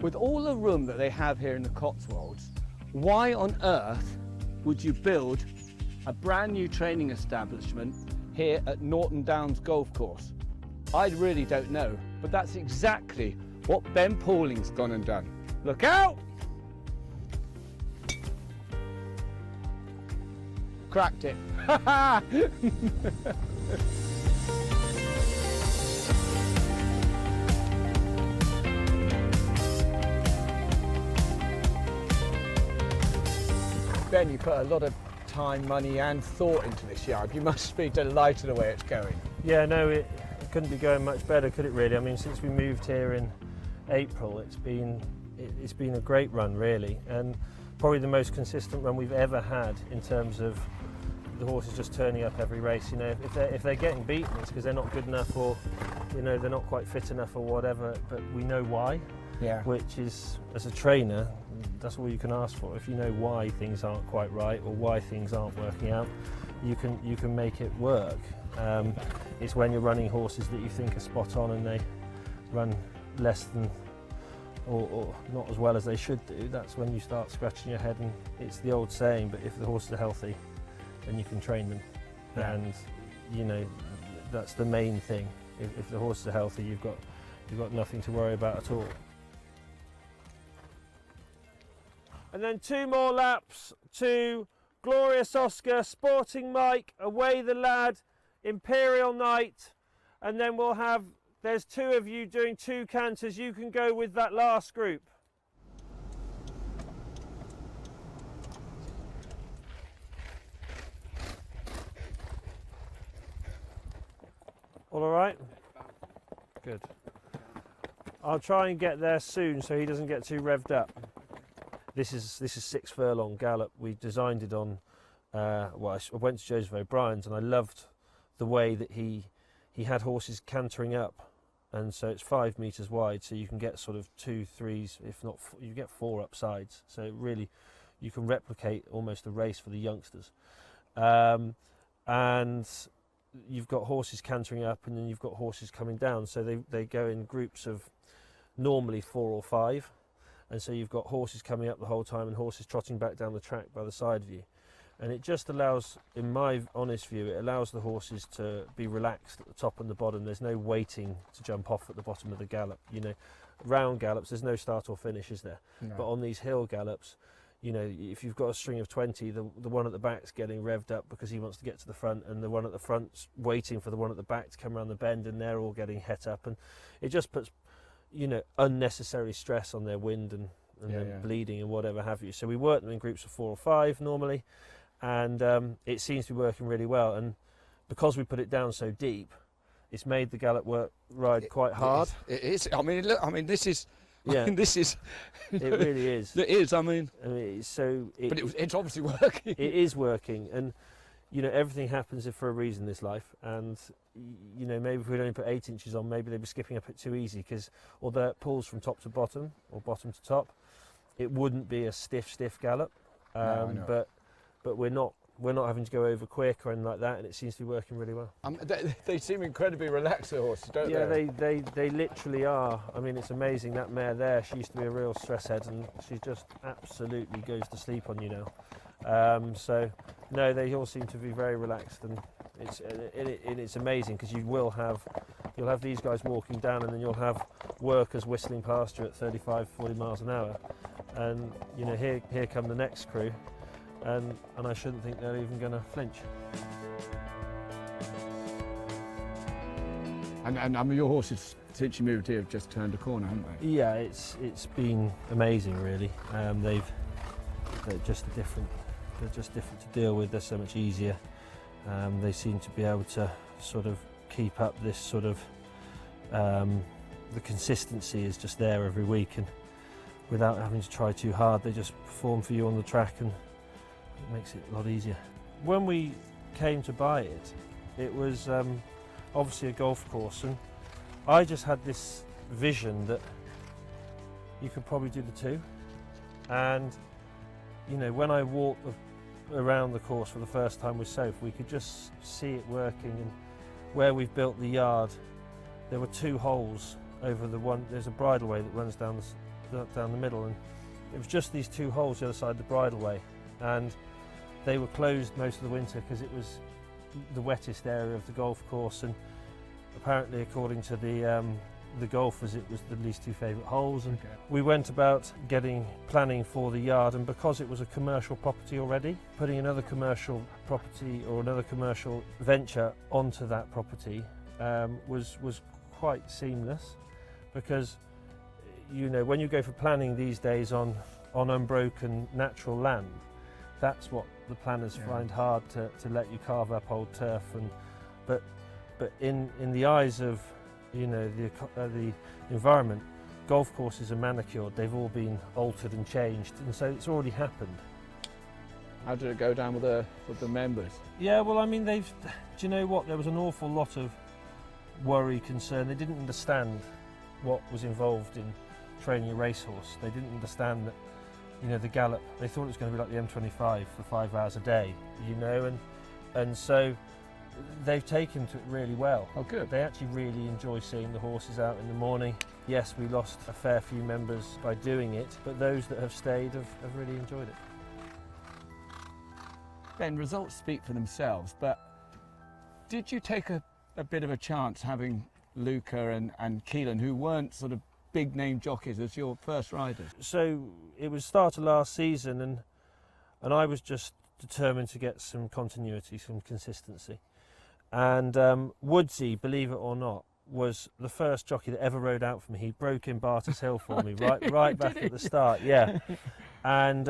With all the room that they have here in the Cotswolds, why on earth would you build a brand new training establishment here at Naunton Downs Golf Course? I really don't know, but that's exactly what Ben Pauling's gone and done. Look out! Cracked it. Ben, you put a lot of time, money and thought into this yard. You must be delighted the way it's going. Yeah, no, it couldn't be going much better, could it really? I mean, since we moved here in April, it's been a great run, really, and probably the most consistent run we've ever had in terms of the horses just turning up every race. You know, if they're getting beaten, it's because they're not good enough, or you know, they're not quite fit enough, or whatever. But we know why. Yeah. Which is, as a trainer, that's all you can ask for. If you know why things aren't quite right or why things aren't working out, you can make it work. It's when you're running horses that you think are spot on and they run less than or not as well as they should do, that's when you start scratching your head. And it's the old saying, but if the horses are healthy, then you can train them. Yeah. And you know, that's the main thing. If the horses are healthy, you've got nothing to worry about at all. And then 2 more laps to Glorious Oscar, Sporting Mike, Away the Lad, Imperial Knight, and then we'll have, there's 2 of you doing 2 canters. You can go with that last group. All right? Good. I'll try and get there soon so he doesn't get too revved up. This is 6 furlong gallop. We designed it on, well, I went to Joseph O'Brien's and I loved the way that he had horses cantering up, and so it's 5 metres wide, so you can get sort of 2, 3s, if not you get 4 up sides. So really, you can replicate almost a race for the youngsters. And you've got horses cantering up, and then you've got horses coming down. So they go in groups of normally 4 or 5. And so you've got horses coming up the whole time and horses trotting back down the track by the side of you. And it just allows, in my honest view, it allows the horses to be relaxed at the top and the bottom. There's no waiting to jump off at the bottom of the gallop. You know, round gallops, there's no start or finish, is there? No. But on these hill gallops, you know, if you've got a string of 20, the one at the back's getting revved up because he wants to get to the front, and the one at the front's waiting for the one at the back to come around the bend, and they're all getting het up. And it just puts, you know, unnecessary stress on their wind and bleeding and whatever have you. So we work them in groups of 4 or 5 normally, and it seems to be working really well. And because we put it down so deep, it's made the gallop ride quite hard. It is. I mean, look. I mean, this is. Yeah. I mean, this is. It really is. It is. I mean. But it's obviously working. It is working, and you know, everything happens for a reason in this life. And you know, maybe if we'd only put 8 inches on, maybe they'd be skipping up it too easy, because although it pulls from top to bottom or bottom to top, it wouldn't be a stiff gallop. But we're not having to go over quick or anything like that, and it seems to be working really well. They seem incredibly relaxed, the horses, don't they? Yeah, they literally are. I mean, it's amazing. That mare there, she used to be a real stress head, and she just absolutely goes to sleep on you now. So no, they all seem to be very relaxed, and it's amazing, because you'll have these guys walking down, and then you'll have workers whistling past you at 35, 40 miles an hour, and you know, here come the next crew. And I shouldn't think they're even going to flinch. And I mean, your horses, since you moved here, have just turned a corner, haven't they? Yeah, it's been amazing, really. They're just different. They're just different to deal with. They're so much easier. They seem to be able to sort of keep up this sort of the consistency is just there every week, and without having to try too hard, they just perform for you on the track, and it makes it a lot easier. When we came to buy it, it was obviously a golf course, and I just had this vision that you could probably do the 2. And you know, when I walked around the course for the first time with Soph, we could just see it working. And where we've built the yard, there were 2 holes over the one. There's a bridleway that runs down down the middle, and it was just these 2 holes the other side of the bridleway, and they were closed most of the winter because it was the wettest area of the golf course, and apparently according to the golfers it was the least 2 favourite holes. And we went about planning for the yard, and because it was a commercial property already, putting another commercial property or another commercial venture onto that property was quite seamless, because you know, when you go for planning these days on unbroken natural land, that's what the planners find hard to let you carve up old turf. And but in the eyes of, you know, the environment, golf courses are manicured. They've all been altered and changed, and so it's already happened. How did it go down with the members? Yeah, well, I mean, do you know what? There was an awful lot of worry, concern. They didn't understand what was involved in training a racehorse. They didn't understand that, you know, the gallop, they thought it was going to be like the M25 for 5 hours a day, you know, and so they've taken to it really well. Oh, good. They actually really enjoy seeing the horses out in the morning. Yes, we lost a fair few members by doing it, but those that have stayed have really enjoyed it. Ben, results speak for themselves, but did you take a bit of a chance having Luca and Keelan, who weren't sort of big name jockeys, as your first riders? So it was start of last season, and I was just determined to get some continuity, some consistency. And Woodsy, believe it or not, was the first jockey that ever rode out for me. He broke in Barters Hill for me right back at the start, yeah. And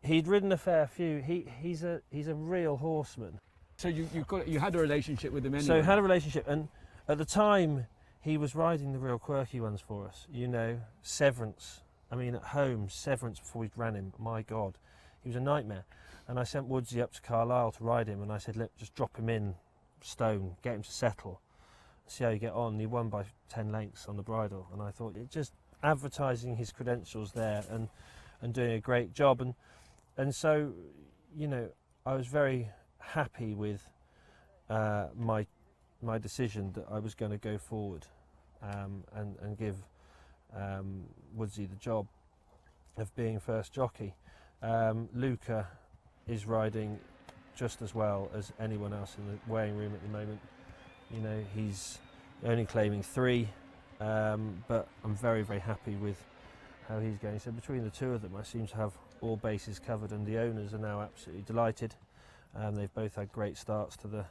he'd ridden a fair few. He's a real horseman. So you had a relationship with him anyway? So had a relationship, and at the time he was riding the real quirky ones for us, you know, Severance. I mean, at home, Severance before we ran him, my God, he was a nightmare. And I sent Woodsy up to Carlisle to ride him, and I said, look, just drop him in stone, get him to settle, see how you get on. And he won by 10 lengths on the bridle, and I thought, it just advertising his credentials there and doing a great job. And so, you know, I was very happy with my decision that I was going to go forward and give Woodsy the job of being first jockey. Luca is riding just as well as anyone else in the weighing room at the moment. You know, he's only claiming 3, but I'm very, very happy with how he's going. So between the 2 of them, I seem to have all bases covered, and the owners are now absolutely delighted. They've both had great starts to the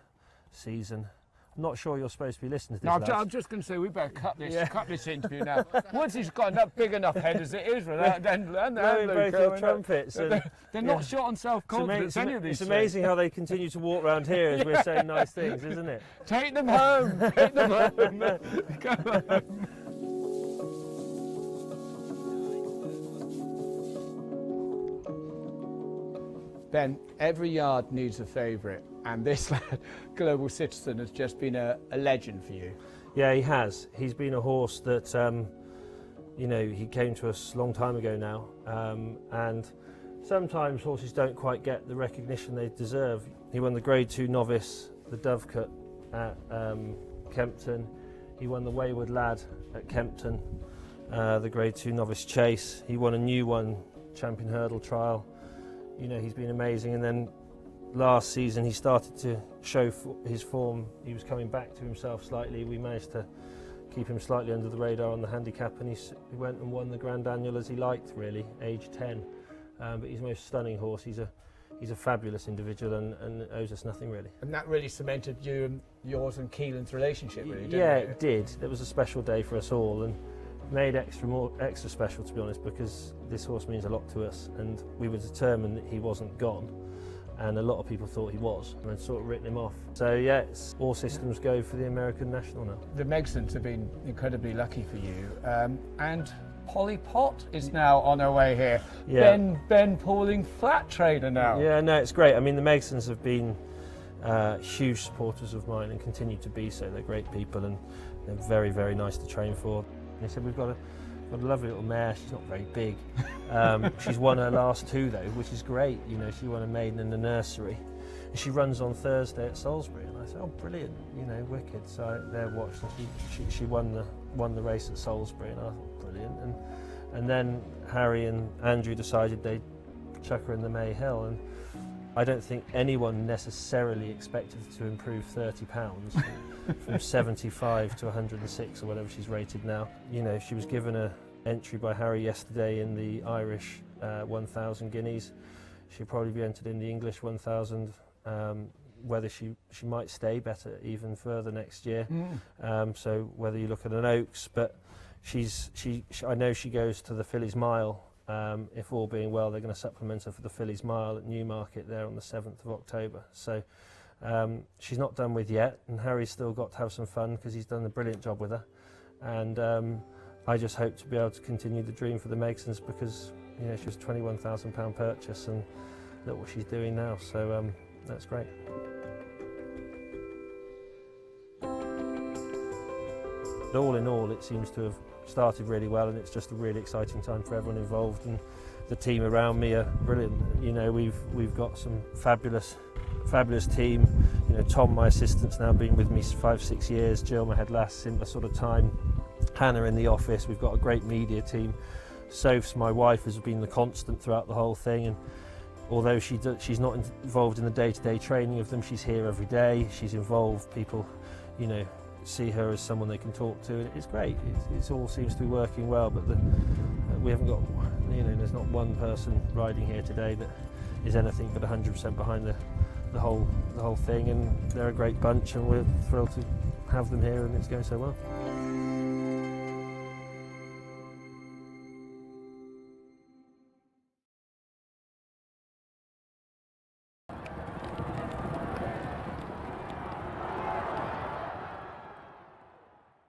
season. I'm not sure you're supposed to be listening to this. No, I'm just going to say we better cut this interview now. Once he's got enough big enough head as it is, without then both your trumpets. They're not short on self-confidence, any of these. It's amazing how they continue to walk around here as we're saying nice things, isn't it? Take them home. Take them home. Come on. Ben, every yard needs a favourite, and this lad, Global Citizen, has just been a legend for you. Yeah, he has. He's been a horse that, you know, he came to us a long time ago now, and sometimes horses don't quite get the recognition they deserve. He won the Grade 2 Novice, the Dovecote at Kempton. He won the Wayward Lad at Kempton, the Grade 2 Novice Chase. He won a new one, Champion Hurdle Trial. You know, he's been amazing. And then last season he started to show his form. He was coming back to himself slightly. We managed to keep him slightly under the radar on the handicap, and he went and won the Grand Annual as he liked, really, age 10. But he's a most stunning horse. He's a fabulous individual and owes us nothing, really. And that really cemented yours and Keelan's relationship, really, didn't it? It It did. It was a special day for us all, and made extra special, to be honest, because this horse means a lot to us, and we were determined that he wasn't gone, and a lot of people thought he was, and had sort of written him off. So yeah, it's all systems go for the American National now. The Megsons have been incredibly lucky for you, and Polly Pott is now on her way here. Yeah. Ben Pauling, flat trainer now. Yeah, no, it's great. I mean, the Megsons have been huge supporters of mine and continue to be so. They're great people, and they're very, very nice to train for. They said we've got a lovely little mare. She's not very big. She's won her last 2 though, which is great. You know, she won a maiden in the nursery she runs on Thursday at Salisbury, and I said, oh brilliant, you know, wicked. So I there watched, and she won the race at Salisbury, and I thought brilliant. And then Harry and Andrew decided they'd chuck her in the May Hill, and I don't think anyone necessarily expected to improve 30 pounds from 75 to 106 or whatever she's rated now. You know, she was given an entry by Harry yesterday in the Irish 1,000 guineas. She'll probably be entered in the English 1,000. Whether she might stay better even further next year. So whether you look at an Oaks, but I know she goes to the Fillies Mile. If all being well, they're going to supplement her for the Fillies Mile at Newmarket there on the 7th of October. So she's not done with yet, and Harry's still got to have some fun because he's done a brilliant job with her. And I just hope to be able to continue the dream for the Megsons, because you know she was a £21,000 purchase, and look what she's doing now. So that's great. All in all, it seems to have started really well, and it's just a really exciting time for everyone involved, and the team around me are brilliant. You know, we've got some fabulous team. You know, Tom, my assistant's now been with me 5-6 years. Jill, my head lass, similar sort of time. Hannah in the office. We've got a great media team. Soph's, my wife, has been the constant throughout the whole thing, and although she's not involved in the day-to-day training of them, she's here every day. She's involved. People, you know, see her as someone they can talk to, and it's great. It all seems to be working well, but we haven't got, you know, there's not one person riding here today that is anything but 100% behind the whole thing, and they're a great bunch, and we're thrilled to have them here, and it's going so well.